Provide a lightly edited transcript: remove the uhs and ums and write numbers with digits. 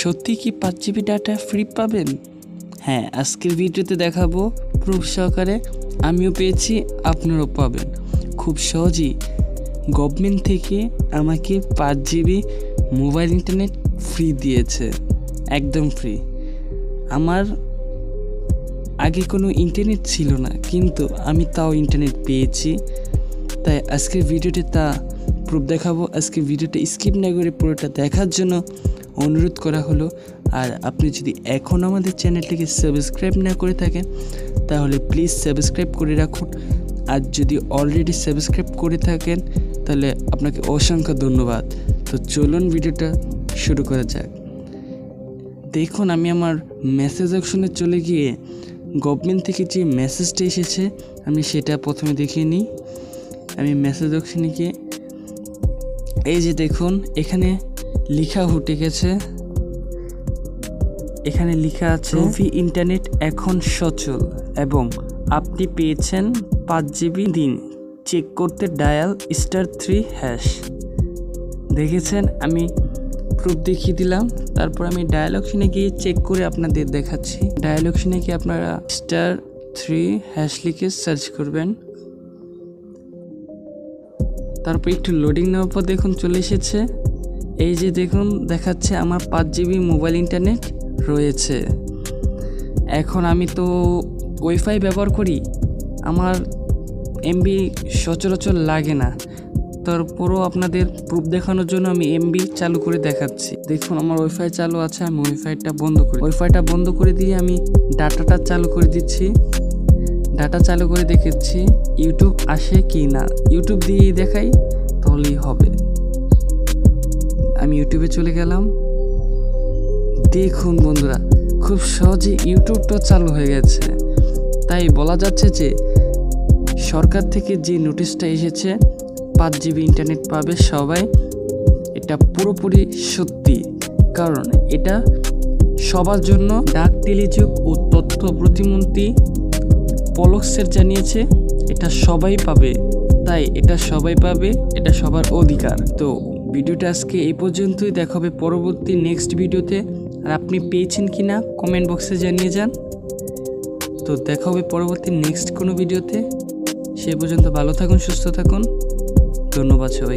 সত্যি কি 5 GB data free পাবেন? হ্যাঁ, আজকের ভিডিওতে দেখাবো প্রুফ সহকারে। আমিও পেয়েছি, আপনারাও পাবেন। খুব সহজেই গভর্নমেন্ট থেকে আমাকে 5 জিবি মোবাইল ইন্টারনেট ফ্রি দিয়েছে, একদম ফ্রি। আমার আগে কোনো ইন্টারনেট ছিল না, কিন্তু আমি তাও ইন্টারনেট পেয়েছি। তাই আজকের ভিডিওতে তা প্রুফ দেখাবো। আজকের ভিডিওটা স্কিপ না করে পুরোটা দেখার জন্য অনুরোধ করা হলো। আর আপনি যদি এখন আমাদের চ্যানেলটিকে সাবস্ক্রাইব না করে থাকেন তাহলে প্লিজ সাবস্ক্রাইব করে রাখুন। আর যদি অলরেডি সাবস্ক্রাইব করে থাকেন তাহলে আপনাকে অসংখ্য ধন্যবাদ। তো চলুন ভিডিওটা শুরু করা যাক। দেখুন, আমি আমার মেসেজ অপশনে চলে গিয়ে গভর্নমেন্ট থেকে যে মেসেজটা এসেছে আমি সেটা প্রথমে দেখে নিই। আমি মেসেজ অপশনে গিয়ে এই যে দেখুন, এখানে লেখা উঠে গেছে। এখানে লেখা আছে ফ্রি ইন্টারনেট এখন সচল এবং আপনি পেয়েছেন 5 জিবি দিন। চেক করতে ডায়াল *3#। দেখেছেন, আমি প্রুফ দেখিয়ে দিলাম। তারপর আমি ডায়াল অপশনে গিয়ে চেক করে আপনাদের দেখাচ্ছি। ডায়াল অপশনে গিয়ে আপনারা *3# লিখে সার্চ করবেন। তারপর একটু লোডিং নেওয়ার পর দেখুন চলে এসেছে। এই যে দেখুন দেখাচ্ছে আমার 5 জিবি মোবাইল ইন্টারনেট রয়েছে। এখন আমি তো ওয়াইফাই ব্যবহার করি, আমার এমবি সচরাচর লাগে না। তারপরও আপনাদের প্রুফ দেখানোর জন্য আমি এমবি চালু করে দেখাচ্ছি। দেখুন আমার ওয়াইফাই চালু আছে, আমি ওয়াইফাইটা বন্ধ করে দিয়ে আমি ডাটাটা চালু করে দিচ্ছি। ডাটা চালু করে দেখেছি ইউটিউব আসে কি না। ইউটিউব দিয়েই দেখাই তাহলেই হবে। আমি ইউটিউবে চলে গেলাম। দেখুন বন্ধুরা, খুব সহজে ইউটিউবটা চালু হয়ে গেছে। তাই বলা যাচ্ছে যে সরকার থেকে যে নোটিশটা এসেছে 5 জিবি ইন্টারনেট পাবে সবাই, এটা পুরোপুরি সত্যি। কারণ এটা সবার জন্য। ডাক, টেলিযোগ ও তথ্য প্রতিমন্ত্রী পলক স্যার জানিয়েছে এটা সবাই পাবে। তাই এটা সবাই পাবে, এটা সবার অধিকার। তো ভিডিওটা আজকে এই পর্যন্তই। দেখা হবে পরবর্তী নেক্সট ভিডিওতে। আর আপনি পেয়েছেন কি না কমেন্ট বক্সে জানিয়ে যান। তো দেখা হবে পরবর্তী নেক্সট কোনো ভিডিওতে। সে পর্যন্ত ভালো থাকুন, সুস্থ থাকুন। ধন্যবাদ সবাই।